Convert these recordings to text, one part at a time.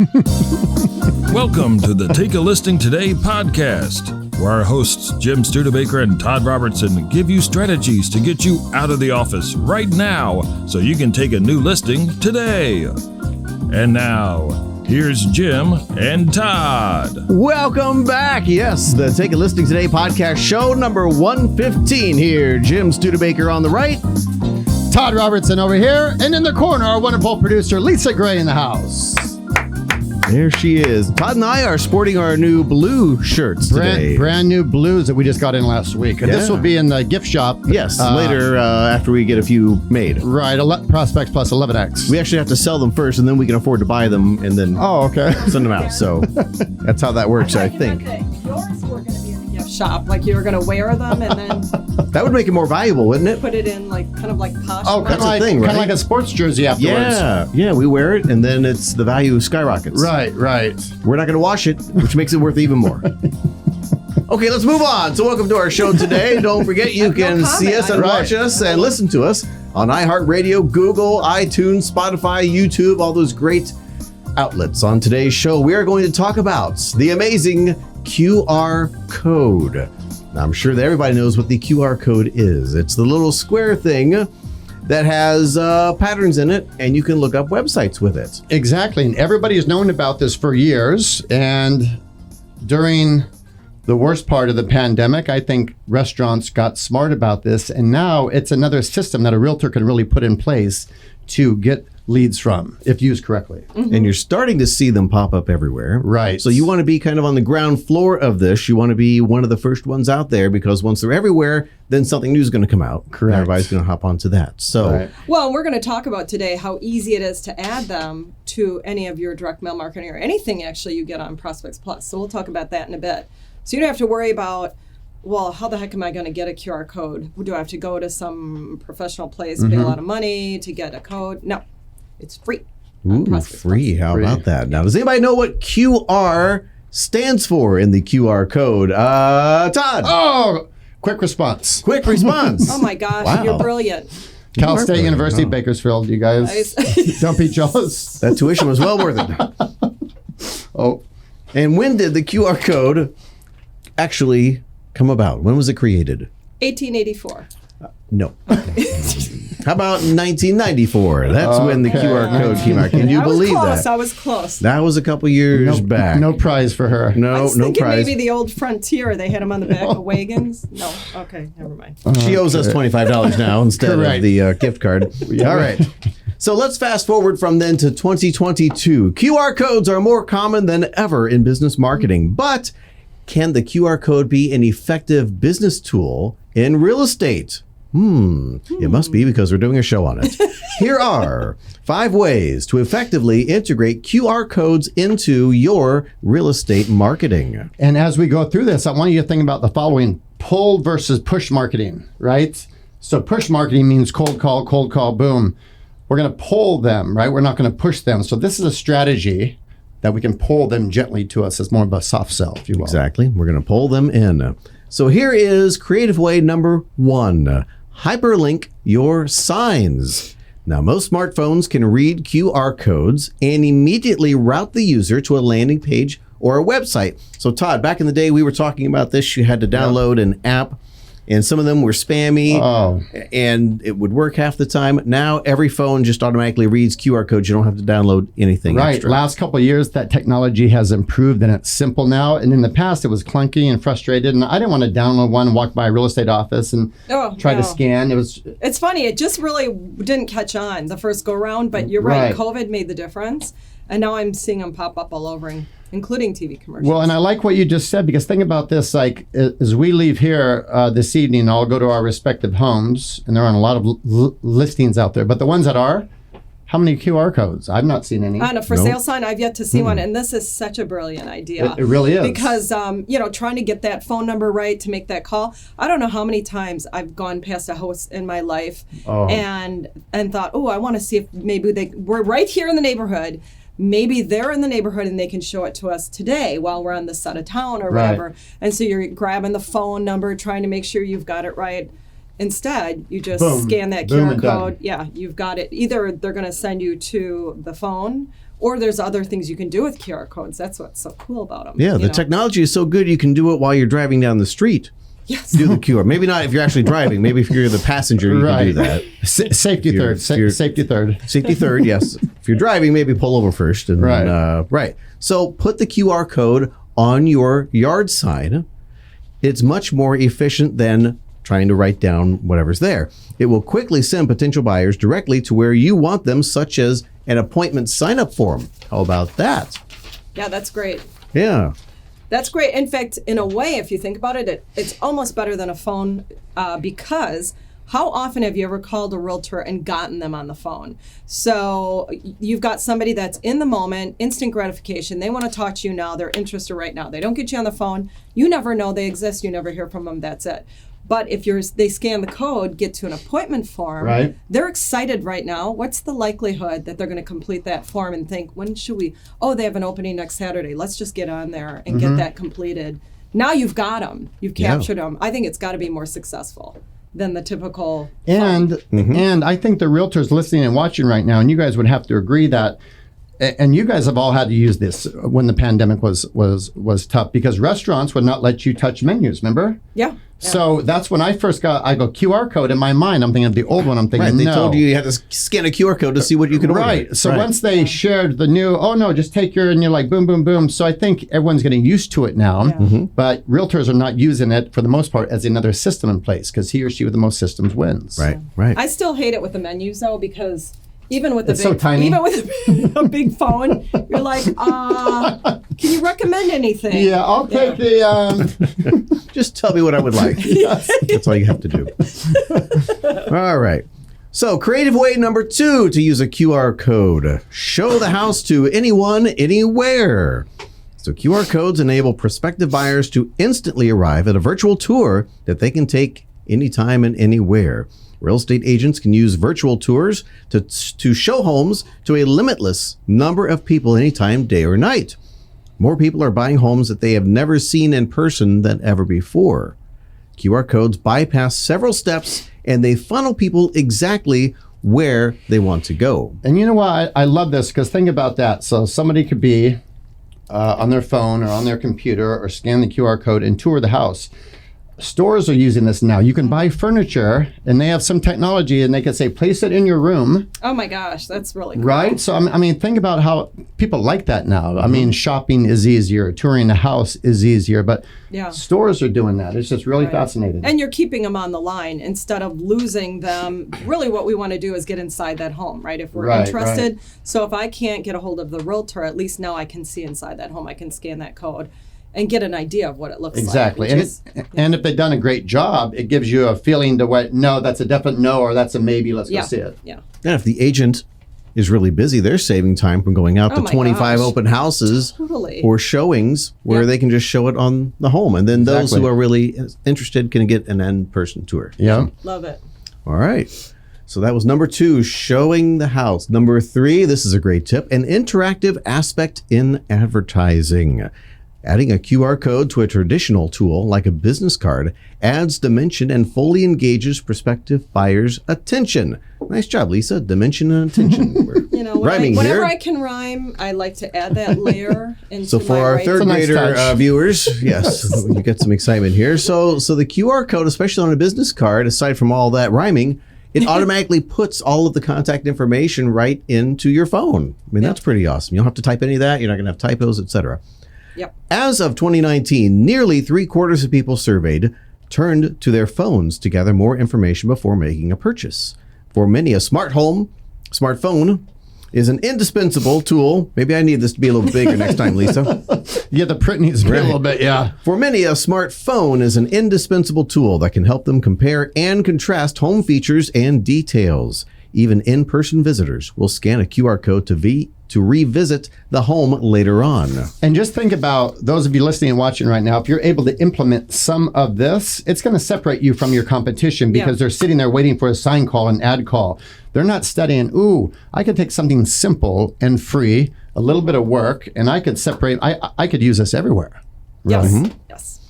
Welcome to the Take a Listing Today podcast, where our hosts Jim Studebaker and Todd Robertson give you strategies to get you out of the office right now so you can take a new listing today. And now, here's Jim and Todd. Welcome back. Yes, the Take a Listing Today podcast, show number 115 here. Jim Studebaker on the right. Todd Robertson over here. And in the corner, our wonderful producer, Lisa Gray in the house. There she is. Todd and I are sporting our new blue shirts today. Brand new blues that we just got in last week. And this will be in the gift shop. Yes, later after we get a few made. Right, ProspectsPLUS 11X. We actually have to sell them first, and then we can afford to buy them and then send them out. So that's how that works, I think. Yours were going to be in the gift shop, like you were going to wear them and then that would make it more valuable, wouldn't it? put it in like kind of like posh. Oh, kind of like, thing, right? kind of like a sports jersey afterwards. Yeah, we wear it, and then it's the value skyrockets. Right. We're not going to wash it, which makes it worth even more. Okay, let's move on. So welcome to our show today. Don't forget you can see us and watch us and listen to us on iHeartRadio, Google, iTunes, Spotify, YouTube, all those great outlets. On today's show, we are going to talk about the amazing QR code. Now, I'm sure that everybody knows what the QR code is. It's the little square thing that has patterns in it, and you can look up websites with it. Exactly. And everybody has known about this for years. And during the worst part of the pandemic, I think restaurants got smart about this. And now it's another system that a realtor can really put in place to get leads from, if used correctly. Mm-hmm. And you're starting to see them pop up everywhere. Right. So you want to be kind of on the ground floor of this. You want to be one of the first ones out there, because once they're everywhere, then something new is going to come out. Correct. Everybody's going to hop onto that. So, Right. Well, we're going to talk about today how easy it is to add them to any of your direct mail marketing or anything actually you get on ProspectsPLUS. So we'll talk about that in a bit. So you don't have to worry about, well, how the heck am I going to get a QR code? Do I have to go to some professional place, pay a lot of money to get a code? No. It's free. ooh, free. How about that? Now, does anybody know what QR stands for in the QR code? Todd. Oh, quick response. Quick response. Oh my gosh, Wow. you're brilliant. Cal State University, Bakersfield, you guys. Don't be jealous. That tuition was well worth it. Oh, And when did the QR code actually come about? When was it created? 1884. No. How about 1994? That's when the QR code came out. Can you believe that? I was close. That was a couple years back. no prize for her. I No, was no thinking prize. maybe the old Frontier. They had them on the back of wagons. No. Okay, never mind. She owes us $25 now instead Correct. of the gift card. All right. So let's fast forward from then to 2022. QR codes are more common than ever in business marketing, but can the QR code be an effective business tool in real estate? It must be, because we're doing a show on it. Here are 5 ways to effectively integrate QR codes into your real estate marketing. And as we go through this, I want you to think about the following: pull versus push marketing, right? So push marketing means cold call, boom. We're going to pull them, right? We're not going to push them. So this is a strategy that we can pull them gently to us as more of a soft sell, if you will. Exactly. We're going to pull them in. So here is creative way number 1. Hyperlink your signs. Now, most smartphones can read QR codes and immediately route the user to a landing page or a website. So, Todd, back in the day, we were talking about this. You had to download an app, and some of them were spammy, and it would work half the time. Now, every phone just automatically reads QR codes. You don't have to download anything extra. Last couple of years, that technology has improved, and it's simple now. And in the past, it was clunky and frustrated, and I didn't want to download one, walk by a real estate office and try to scan. It's funny. It just really didn't catch on the first go round, but you're right. COVID made the difference, and now I'm seeing them pop up all over, including TV commercials. Well, and I like what you just said, because think about this, like as we leave here this evening, I'll go to our respective homes, and there aren't a lot of listings out there, but the ones that are, how many QR codes? I've not seen any. On a for sale sign, I've yet to see one, and this is such a brilliant idea. It really is. Because, trying to get that phone number right to make that call, I don't know how many times I've gone past a house in my life and thought, I want to see if maybe we're right here in the neighborhood. Maybe they're in the neighborhood and they can show it to us today while we're on this side of town or whatever. And so you're grabbing the phone number, trying to make sure you've got it right. Instead, you just scan that QR code. Yeah, you've got it. Either they're going to send you to the phone Or there's other things you can do with QR codes. That's what's so cool about them. Yeah, the technology is so good you can do it while you're driving down the street. Yes. Do the QR. Maybe not if you're actually driving. Maybe if you're the passenger, you can do that. Safety third. Safety third. Safety third, yes. If you're driving, maybe pull over first. And then, right. So put the QR code on your yard sign. It's much more efficient than trying to write down whatever's there. It will quickly send potential buyers directly to where you want them, such as an appointment sign-up form. How about that? Yeah, that's great. Yeah. That's great. In fact, in a way, if you think about it, it's almost better than a phone because how often have you ever called a realtor and gotten them on the phone? So you've got somebody that's in the moment, instant gratification. They want to talk to you now. They're interested right now. They don't get you on the phone. You never know they exist. You never hear from them. That's it. But if they scan the code, get to an appointment form, they're excited right now. What's the likelihood that they're going to complete that form and think, when should we? Oh, they have an opening next Saturday. Let's just get on there and get that completed. Now you've got them. You've captured them. I think it's got to be more successful than the typical and I think the realtors listening and watching right now, and you guys would have to agree that, and you guys have all had to use this when the pandemic was tough, because restaurants would not let you touch menus, remember? Yeah. So that's when I first I go QR code in my mind. I'm thinking of the old one. I'm thinking, They told you had to scan a QR code to see what you could order. Right. So once they shared the new, just take and you're like, boom, boom, boom. So I think everyone's getting used to it now. Yeah. But realtors are not using it for the most part as another system in place, because he or she with the most systems wins. Right. I still hate it with the menus though, because even with It's so tiny. even with a big phone, you're like, can you recommend anything? Yeah, I'll take the. Just tell me what I would like. That's all you have to do. All right. So creative way number 2 to use a QR code. Show the house to anyone, anywhere. So QR codes enable prospective buyers to instantly arrive at a virtual tour that they can take anytime and anywhere. Real estate agents can use virtual tours to show homes to a limitless number of people anytime, day or night. More people are buying homes that they have never seen in person than ever before. QR codes bypass several steps and they funnel people exactly where they want to go. And you know what? I love this, because think about that. So somebody could be on their phone or on their computer or scan the QR code and tour the house. Stores are using this now. You can buy furniture and they have some technology and they can say, place it in your room. Oh my gosh, that's really cool. Right? So, I mean, think about how people like that now. I mean, shopping is easier. Touring the house is easier. But stores are doing that. It's just really fascinating. And you're keeping them on the line instead of losing them. Really what we want to do is get inside that home, right? If we're interested. Right. So if I can't get a hold of the realtor, at least now I can see inside that home. I can scan that code and get an idea of what it looks like. Exactly. And if they've done a great job, it gives you a feeling to what, no, that's a definite no, or that's a maybe, let's go see it. Yeah. And if the agent is really busy, they're saving time from going out to 25 open houses or showings where they can just show it on the home. And then those who are really interested can get an in-person tour. Yeah. Love it. All right. So that was number 2, showing the house. Number 3, this is a great tip, an interactive aspect in advertising. Adding a QR code to a traditional tool like a business card adds dimension and fully engages prospective buyers' attention. Nice job, Lisa. Dimension and attention. Whenever I can rhyme, I like to add that layer into so for our third grader viewers, yes, you get some excitement here. So the QR code, especially on a business card, aside from all that rhyming, it automatically puts all of the contact information right into your phone. I mean, that's pretty awesome. You don't have to type any of that. You're not going to have typos, etc. Yep. As of 2019, nearly 3/4 of people surveyed turned to their phones to gather more information before making a purchase. For many, a smartphone is an indispensable tool. Maybe I need this to be a little bigger next time, Lisa. Yeah, the print needs to be a little bit, For many, a smartphone is an indispensable tool that can help them compare and contrast home features and details. Even in-person visitors will scan a QR code to revisit the home later on. And just think about those of you listening and watching right now, if you're able to implement some of this, it's going to separate you from your competition, because they're sitting there waiting for a sign call, an ad call. They're not studying, I could take something simple and free, a little bit of work, and I could separate, I could use this everywhere. Yes. Mm-hmm. Yes.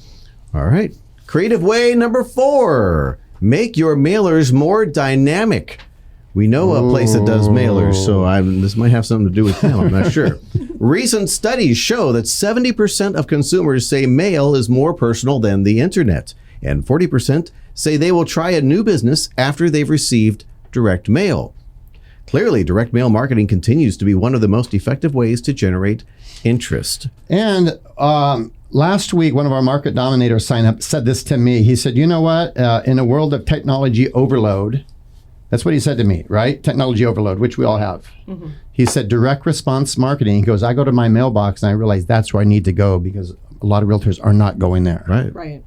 All right. Creative way number 4, make your mailers more dynamic. We know a place that does mailers, so this might have something to do with them. I'm not sure. Recent studies show that 70% of consumers say mail is more personal than the internet, and 40% say they will try a new business after they've received direct mail. Clearly, direct mail marketing continues to be one of the most effective ways to generate interest. And last week, one of our market dominators said this to me. He said, you know what? In a world of technology overload, that's what he said to me, right? Technology overload, which we all have. Mm-hmm. He said direct response marketing. He goes, I go to my mailbox and I realize that's where I need to go because a lot of realtors are not going there. Right.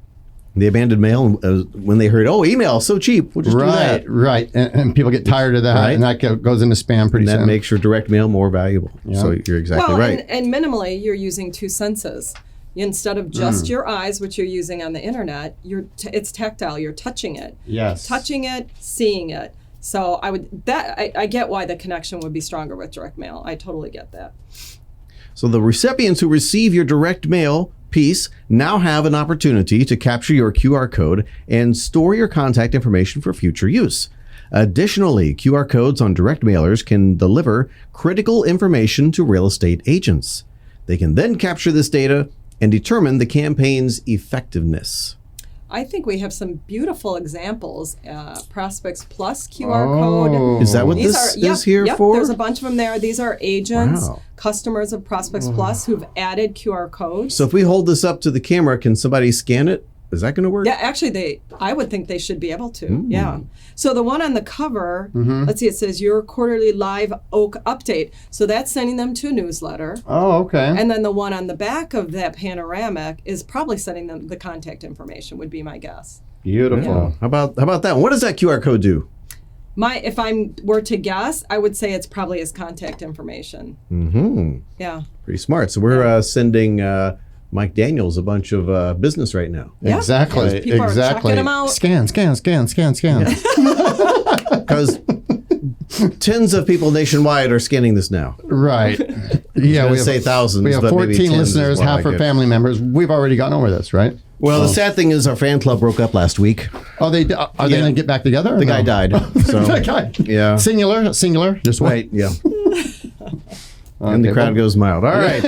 They abandoned mail when they heard, email is so cheap. We'll just do that. Right. And people get tired of that, and that goes into spam pretty soon. That makes your direct mail more valuable. Yeah. So you're exactly right. And minimally, you're using 2 senses. Instead of just your eyes, which you're using on the internet, it's tactile. You're touching it. Yes. Touching it, seeing it. So I get why the connection would be stronger with direct mail. I totally get that. So the recipients who receive your direct mail piece now have an opportunity to capture your QR code and store your contact information for future use. Additionally, QR codes on direct mailers can deliver critical information to real estate agents. They can then capture this data and determine the campaign's effectiveness. I think we have some beautiful examples. ProspectsPLUS QR code. Is that what this is here for? There's a bunch of them there. These are agents, customers of ProspectsPLUS who've added QR codes. So if we hold this up to the camera, can somebody scan it? Is that going to work? Yeah, actually, I would think they should be able to. Yeah. So the one on the cover, let's see, it says your quarterly live oak update. So that's sending them to a newsletter. Oh, okay. And then the one on the back of that panoramic is probably sending them the contact information, would be my guess. Beautiful. Yeah. How about that? What does that QR code do? If I were to guess, I would say it's probably his contact information. Mm-hmm. Yeah. Pretty smart. So we're sending Mike Daniels a bunch of business right now. Yeah. Exactly. People are checking them out. Scan. Because tens of people nationwide are scanning this now. Right. Yeah, we say thousands. We have but 14 listeners, half are family members. We've already gotten over this, right? Well, the sad thing is our fan club broke up last week. Oh, are they going to get back together? The guy died. So, the guy. Yeah. Singular. Just wait. Yeah. And the crowd goes mild. All right.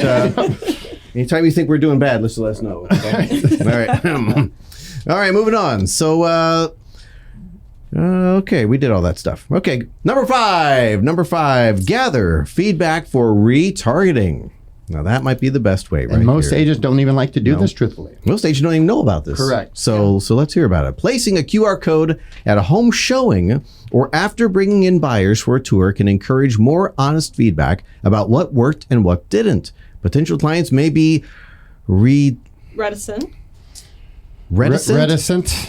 Anytime you think we're doing bad, let us know. Okay? All right. All right, moving on. So, okay, we did all that stuff. Okay, number five, gather feedback for retargeting. Now, that might be the best way, right? And most agents don't even like to do this, truthfully. Most agents don't even know about this. Correct. So let's hear about it. Placing a QR code at a home showing or after bringing in buyers for a tour can encourage more honest feedback about what worked and what didn't. Potential clients may be reticent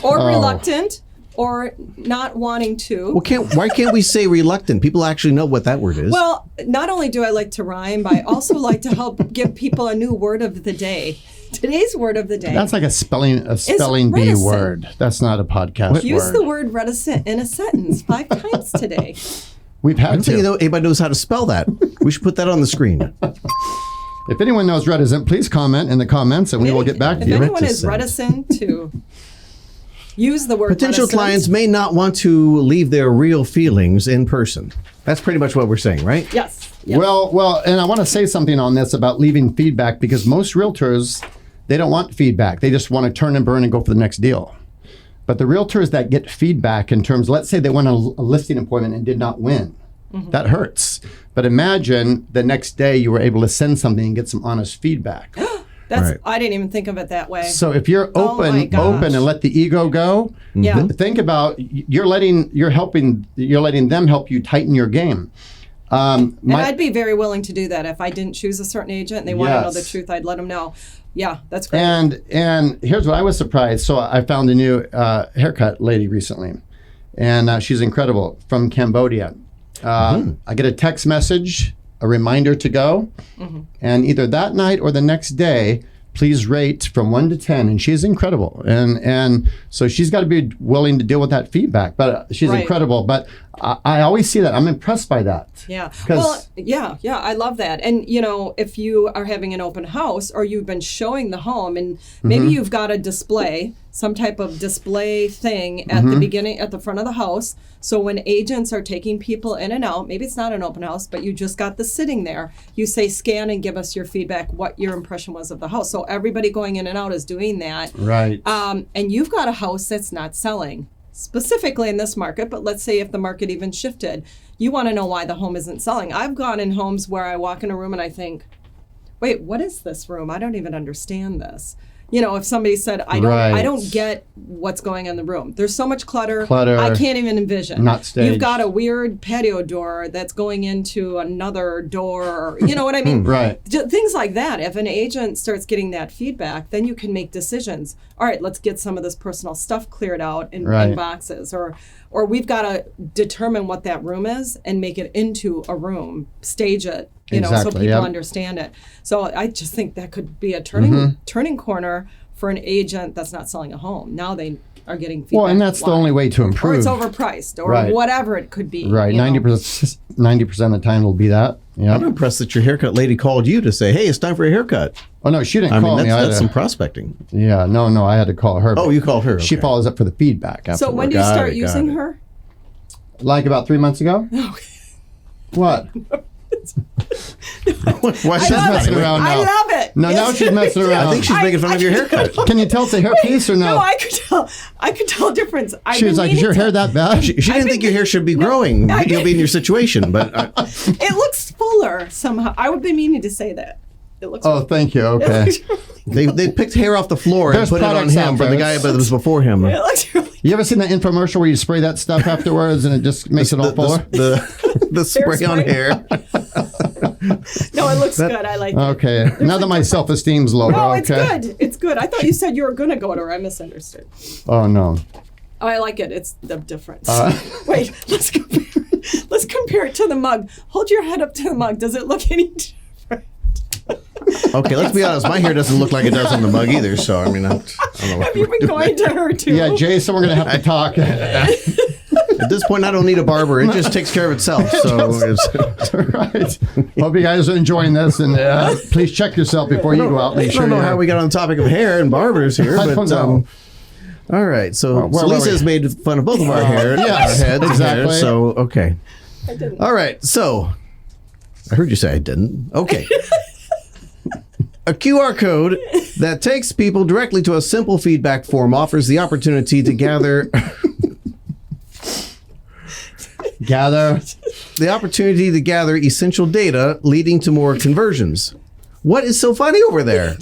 or reluctant or not wanting to. Well, why can't we say reluctant? People actually know what that word is. Well, not only do I like to rhyme, but I also like to help give people a new word of the day. Today's word of the day. That's like a spelling bee word. That's not a podcast word. Use the word reticent in a sentence 5 times today. We've had I don't think anybody knows how to spell that. We should put that on the screen. If anyone knows reticent, please comment in the comments and we will get back to you. If anyone is reticent to use the word potential reticent, clients may not want to leave their real feelings in person. That's pretty much what we're saying, right? Yes. Well, and I want to say something on this about leaving feedback because most realtors, they don't want feedback. They just want to turn and burn and go for the next deal. But the realtors that get feedback in terms, let's say they went on a listing appointment and did not win. Mm-hmm. That hurts. But imagine the next day you were able to send something and get some honest feedback. I didn't even think of it that way. So if you're open and let the ego go, think about you're letting them help you tighten your game. And I'd be very willing to do that if I didn't choose a certain agent and they want to know the truth. I'd let them know. Yeah, that's great. And here's what I was surprised. So I found a new haircut lady recently, and she's incredible from Cambodia. I get a text message, a reminder to go, and either that night or the next day, please rate from 1 to 10. And she's incredible, and so she's got to be willing to deal with that feedback. But she's incredible. But I always see that. I'm impressed by that. Yeah. Well, yeah, I love that. And if you are having an open house or you've been showing the home, and maybe you've got a display some type of display thing at the beginning, at the front of the house. So when agents are taking people in and out, maybe it's not an open house, but you just got the sitting there, you say scan and give us your feedback, what your impression was of the house. So everybody going in and out is doing that. Right. And you've got a house that's not selling, specifically in this market, but let's say if the market even shifted, you want to know why the home isn't selling. I've gone in homes where I walk in a room and I think, wait, what is this room? I don't even understand this. You know, if somebody said, I don't get what's going on in the room. There's so much clutter. I can't even envision. Not staged. You've got a weird patio door that's going into another door. Or, you know what I mean? Right. Things like that. If an agent starts getting that feedback, then you can make decisions. All right, let's get some of this personal stuff cleared out in boxes. Or we've got to determine what that room is and make it into a room, stage it. You know, so people understand it. So I just think that could be a turning corner for an agent that's not selling a home. Now they are getting feedback. Well, and that's the only way to improve. Or it's overpriced, or whatever it could be. Right, 90% of the time will be that. Yeah. I'm impressed that your haircut lady called you to say, "Hey, it's time for a haircut." Oh no, she didn't call me. That's some prospecting. Yeah, no, I had to call her. Oh, you called her. Okay. She follows up for the feedback. Afterwards. So when did you start using her? Like about 3 months ago. What? Why she's messing around now? I love it. No, now she's messing around. I think she's making fun of your haircut. Can you tell it's a hair piece or no? No, I could tell a difference. She was like, "Is your hair that bad?" She didn't think your hair should be growing. You'll be in your situation, but it looks fuller somehow. I would be meaning to say that. It looks. Oh, thank you. Okay. They picked hair off the floor and put it on him for the guy that was before him. It looks really. You ever seen that infomercial where you spray that stuff afterwards and it just makes it all fuller? The spray on hair. No, it looks good. I like it. Okay. Now that my self-esteem's low. No, okay. it's good. It's good. I thought you said you were going to go to her. I misunderstood. Oh, no. Oh, I like it. It's the difference. Wait, let's compare it to the mug. Hold your head up to the mug. Does it look any different? Okay, let's be honest. My hair doesn't look like it does on the mug either. So, I mean, I don't know. Have you been going to her too? Yeah, Jason, we're going to have to talk. At this point, I don't need a barber. It just takes care of itself. So, right. Hope you guys are enjoying this, and please check yourself before you go out. I don't know how we got on the topic of hair and barbers here, I don't know. All right, so Lisa has made fun of both of our hair, our heads, exactly. Hair, so okay. I didn't. All right, so I heard you say I didn't. Okay. A QR code that takes people directly to a simple feedback form offers the opportunity to gather essential data, leading to more conversions. What is so funny over there?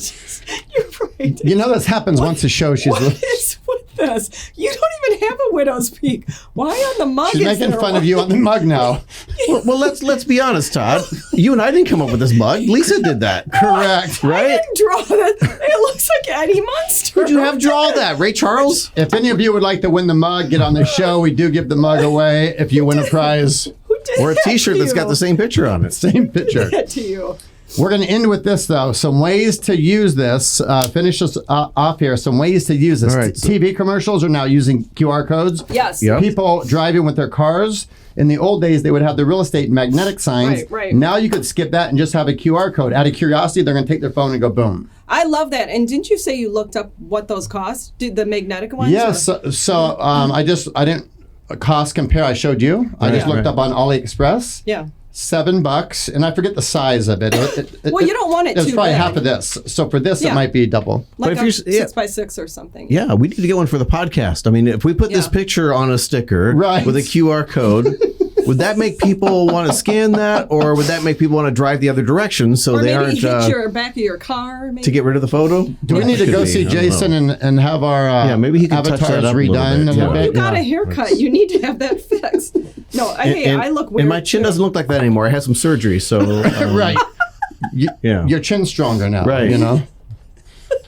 You're right. You know this happens once a show. What is with this? You don't even have a widow's peak. Why on the mug? She's making fun of you on the mug now. Well, let's be honest, Todd. You and I didn't come up with this mug. Lisa did that. Correct. Right? I didn't draw that. It looks like Eddie Munster. Who'd you have draw that? Ray Charles? If any of you would like to win the mug, get on the show. We do give the mug away if you win a prize. Who did Or a that T-shirt to that's got you? the same picture on it. Same picture. That to you. We're going to end with this, though. Some ways to use this. Finish us off here. Some ways to use this. All right, TV commercials are now using QR codes. Yes. Yep. People driving with their cars. In the old days, they would have the real estate magnetic signs. Right. Now you could skip that and just have a QR code. Out of curiosity, they're going to take their phone and go boom. I love that. And didn't you say you looked up what those cost? Did the magnetic ones? Yes. So I didn't cost compare. I showed you. I just looked up on AliExpress. Yeah. $7, and I forget the size of it. Well, you don't want it It's too probably big. half of this. So for this, Yeah. it might be double. Like if a you're 6x6 or something. Yeah, we need to get one for the podcast. I mean, if we put this Yeah. picture on a sticker Right. with a QR code, would that make people want to scan that, or would that make people want to drive the other direction so Or they maybe aren't hit your back of your car. Maybe. to get rid of the photo? Do we need to Could go be. see I don't Jason know. and have our maybe he can touch avatars that up a little redone bit, a little yeah. bit? You got Yeah. a haircut. You need to have that fixed. No, I look weird. And my chin too. doesn't look like that anymore. I had some surgery, so Right. Yeah. Your chin's stronger now. Right. You know?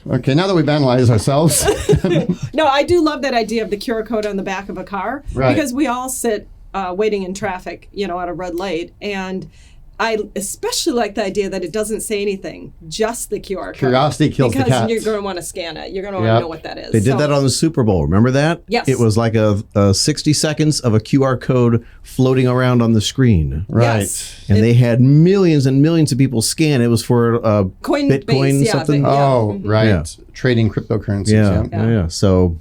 Okay, now that we've analyzed ourselves. No, I do love that idea of the QR code on the back of a car. Right. Because we all sit waiting in traffic, at a red light. And I especially like the idea that it doesn't say anything, just the QR code. Curiosity kills the because cat. you're going to want to scan it. You're going to want Yep. to know what that is. They did that on the Super Bowl. Remember that? Yes. It was like a 60 seconds of a QR code floating around on the screen. Right. Yes. And they had millions and millions of people scan. It was for Coinbase, Bitcoin yeah, something. but- Oh, Mhm. right. Yeah. Trading cryptocurrencies. Yeah. So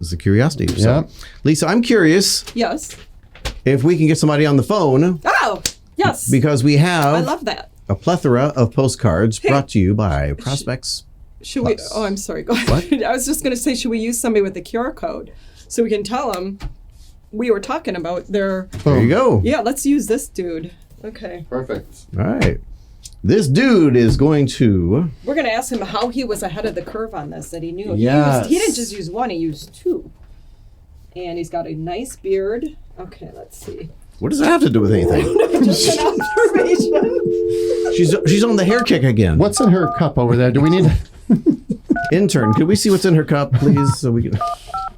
It's a curiosity. So, Yeah. Lisa, I'm curious Yes. if we can get somebody on the phone Oh, yes. because we have I love that. a plethora of postcards brought to you by Prospects. Should we? Oh, I'm sorry. Go ahead. I was just going to say, should we use somebody with the QR code so we can tell them we were talking about their? There you go. Yeah, let's use this dude. Okay. Perfect. All right. This dude is going to. We're going to ask him how he was ahead of the curve on this, that he knew. Yes. He didn't just use one, he used two. And he's got a nice beard. Okay, let's see. What does that have to do with anything? Just an observation. She's on the hair kick again. What's in her cup over there? Do we need? Intern, could we see what's in her cup, please, so we can.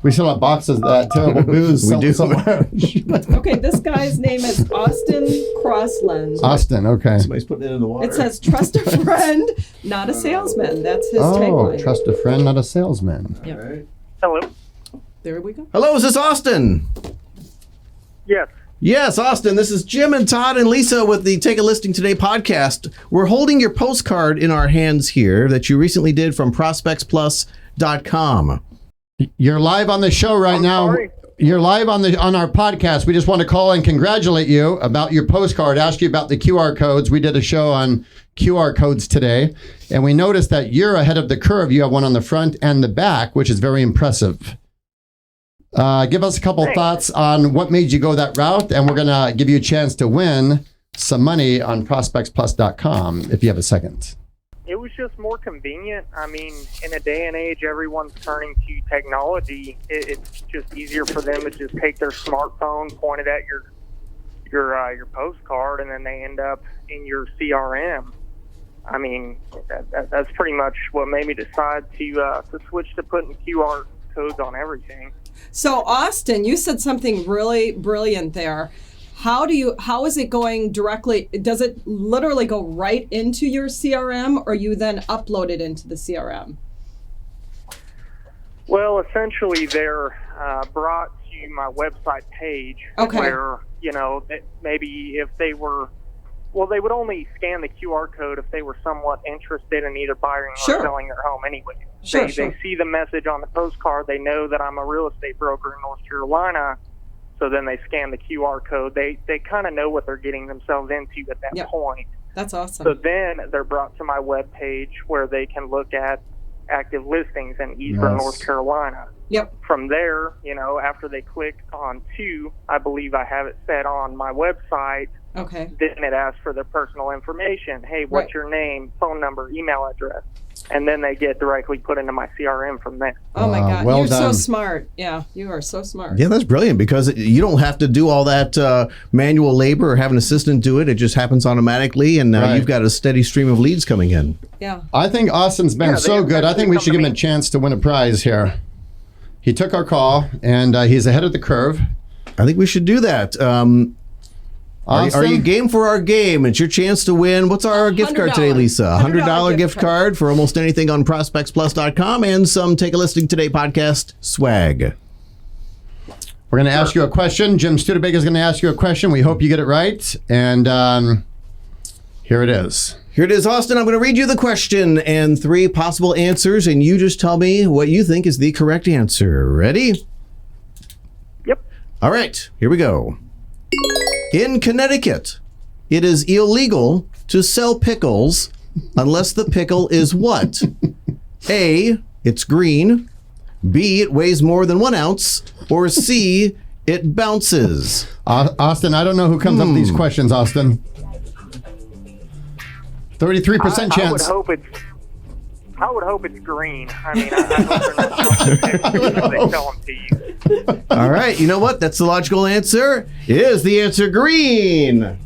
We still have boxes of that terrible booze. We do. Somewhere. Okay, this guy's name is Austin Crossland. Austin. Okay. Somebody's putting it in the water. It says, trust a friend, not a salesman. That's his Oh, tagline. trust a friend, not a salesman. Yeah. Hello. There we go. Hello, is this Austin? Yes. Yes, Austin. This is Jim and Todd and Lisa with the Take a Listing Today podcast. We're holding your postcard in our hands here that you recently did from ProspectsPLUS.com. You're live on the show right now. sorry. You're live on our podcast. We just want to call and congratulate you about your postcard, ask you about the QR codes. We did a show on QR codes today, and we noticed that you're ahead of the curve. You have one on the front and the back, which is very impressive. Give us a couple thoughts on what made you go that route, and we're going to give you a chance to win some money on ProspectsPlus.com if you have a second. It was just more convenient. I mean, in a day and age, everyone's turning to technology. It's just easier for them to just take their smartphone, point it at your postcard, and then they end up in your CRM. I mean, that's pretty much what made me decide to switch to putting QR codes on everything. So, Austin, you said something really brilliant there. How is it going directly? Does it literally go right into your CRM, or you then upload it into the CRM? Well, essentially, they're brought to my website page where, maybe if they were, they would only scan the QR code if they were somewhat interested in either buying or selling their home anyway. They see the message on the postcard. They know that I'm a real estate broker in North Carolina. So then they scan the QR code. They kind of know what they're getting themselves into at that point. That's awesome. So then they're brought to my webpage where they can look at active listings in Eastern North Carolina. Yep. From there, after they click on to, I believe I have it set on my website. Okay. Then it asks for their personal information. Hey, what's your name, phone number, email address? And then they get directly put into my CRM from there. Oh my God, well you're done. so smart. Yeah, you are so smart. Yeah, that's brilliant because you don't have to do all that manual labor or have an assistant do it. It just happens automatically, and now you've got a steady stream of leads coming in. Yeah. I think Austin's been so good. I think we should give him a chance to win a prize here. He took our call, and he's ahead of the curve. I think we should do that. Are you game for our game? It's your chance to win. What's our gift card today, Lisa? $100 gift card for almost anything on ProspectsPlus.com and some Take a Listing Today podcast swag. We're going to ask you a question. Jim Studebaker is going to ask you a question. We hope you get it right. And here it is. Here it is, Austin. I'm going to read you the question and 3 possible answers, and you just tell me what you think is the correct answer. Ready? Yep. All right, here we go. In Connecticut, it is illegal to sell pickles unless the pickle is what? A, it's green. B, it weighs more than 1 ounce. Or C, it bounces. Austin, I don't know who comes up with these questions, Austin. 33% chance. I would hope it's green. I mean, I hope they're not selling pickles until they sell them to you. All right, you know what? That's the logical answer. It is the answer green.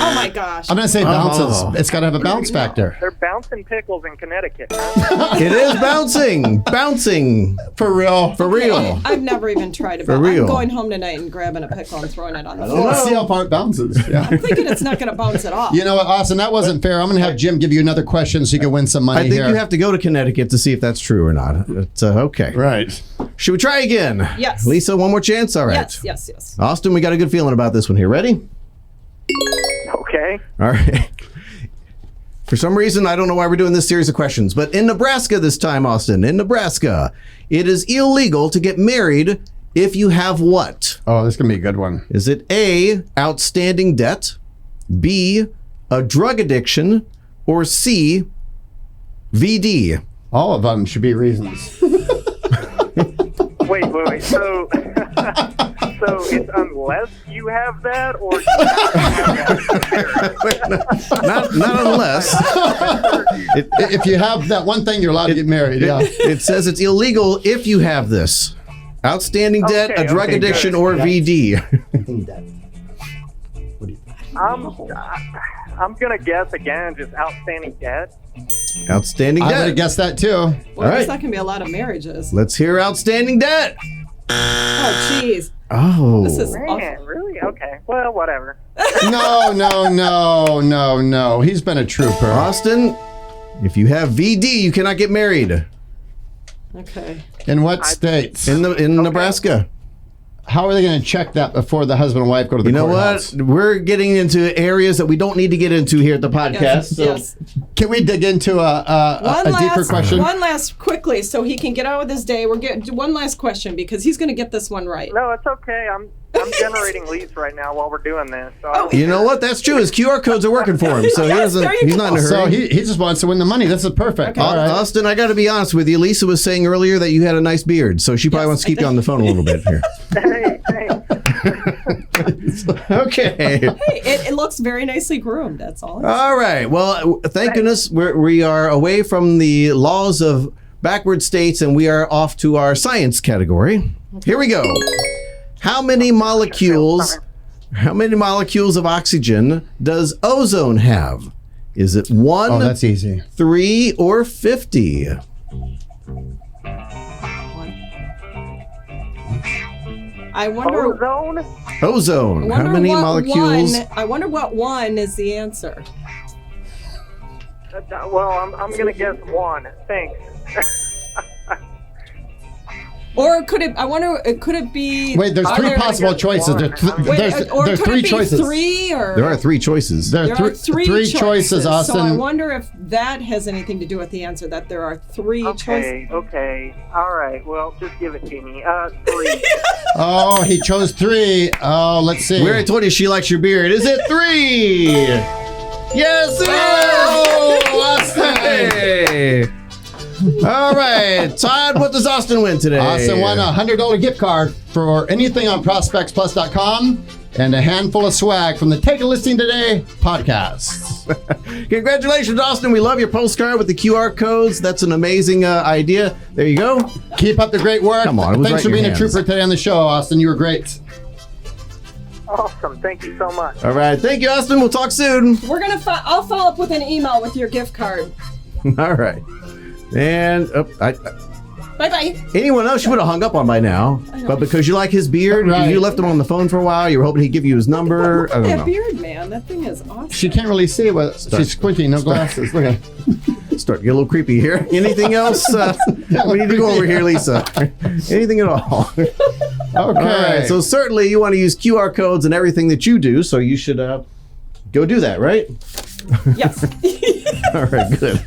Oh my gosh. I'm going to say bounces. It's got to have a bounce factor. They're bouncing pickles in Connecticut. Huh? It is bouncing. Bouncing. For real. For real. I've never even tried it. For real. I'm going home tonight and grabbing a pickle and throwing it on the floor. Let's see how far it bounces. Yeah. I'm thinking it's not going to bounce at all. You know what, Austin? That wasn't fair. I'm going to have Jim give you another question so you can win some money I think here. you have to go to Connecticut to see if that's true or not. It's, okay. Right. Should we try again? Yes. Lisa, one more chance? All right. Yes. Austin, we got a good feeling about this one here. Ready? Okay. All right. For some reason, I don't know why we're doing this series of questions, but in Nebraska this time, Austin, in Nebraska, it is illegal to get married if you have what? Oh, this is going to be a good one. Is it A, outstanding debt, B, a drug addiction, or C, VD? All of them should be reasons. Wait. So it's unless you have that, or you have that. Not unless. If you have that one thing, you're allowed to get married. Yeah. It says it's illegal if you have this. Outstanding debt, a drug addiction, or VD. I'm gonna guess again, just outstanding debt. Outstanding I would debt. have guessed that too. Well, All right. that can be a lot of marriages. Let's hear outstanding debt. Oh, jeez. Oh. This is Man, really? Okay. Well, whatever. No. He's been a trooper. Austin, if you have VD, you cannot get married okay. In what states? in Nebraska. How are they going to check that before the husband and wife go to the You know courthouse? what? We're getting into areas that we don't need to get into here at the podcast. Yes. So yes. Can we dig into a deeper question? One last quickly, so he can get on with his day. We're getting one last question because he's going to get this one right. No, it's okay. I'm generating leads right now while we're doing this. So Oh, you know what? That's true. His QR codes are working for him, so he Yes, doesn't. there you He's not in a hurry. So he just wants to win the money. This is perfect. Okay. All right. Austin, I got to be honest with you. Lisa was saying earlier that you had a nice beard, so she probably Yes, wants to keep I you on the phone a little bit here. hey. Okay. Hey, it looks very nicely groomed. That's all. All right. Well, thank goodness we are away from the laws of backward states, and we are off to our science category. Here we go. How many molecules of oxygen does ozone have? Is it 1, Oh, that's easy. 3, or 50? I wonder. Ozone. How many molecules? I wonder what one is the answer. Well, I'm gonna guess 1. Thanks. Or could it? I wonder. Could it be? Wait, there's are three there- possible choices. Wait, or There's could three it be choices. 3 or? There are 3 choices. There There are are three choices, Austin. So I wonder if that has anything to do with the answer. That there are 3 choices. Okay. All right. Well, just give it to me. 3. Oh, he chose 3. Oh, let's see. We already told you she likes your beard. Is it 3? Yes, it is! Austin! Hey. All right. Todd, what does Austin win today? Austin won a $100 gift card for anything on ProspectsPLUS.com and a handful of swag from the Take a Listing Today podcast. Congratulations, Austin. We love your postcard with the QR codes. That's an amazing idea. There you go. Keep up the great work. Come on, it was Thanks right for in being your a hands. trooper today on the show, Austin. You were great. Awesome. Thank you so much. All right. Thank you, Austin. We'll talk soon. We're gonna. I'll follow up with an email with your gift card. All right. And Bye bye. anyone else you would have hung up on by now, but because you like his beard, Right. you left him on the phone for a while. You were hoping he'd give you his number. I don't That know. beard, man. That thing is awesome. She can't really see what she's squinting. No glasses. Look at Start to get a little creepy here. Anything else? We need to go over here, Lisa. Anything at all? Okay. All right. So certainly you want to use QR codes and everything that you do. So you should go do that, right? Yes. All right. Good.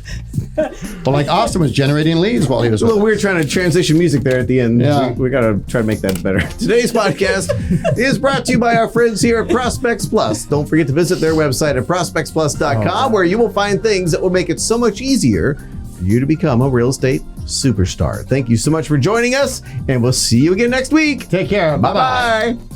Well, like Austin was generating leads while he was It's a little weird trying to transition music there at the end. Yeah. We got to try to make that better. Today's podcast is brought to you by our friends here at Prospects Plus. Don't forget to visit their website at ProspectsPLUS.com, where you will find things that will make it so much easier for you to become a real estate superstar. Thank you so much for joining us, and we'll see you again next week. Take care. Bye-bye. Bye-bye.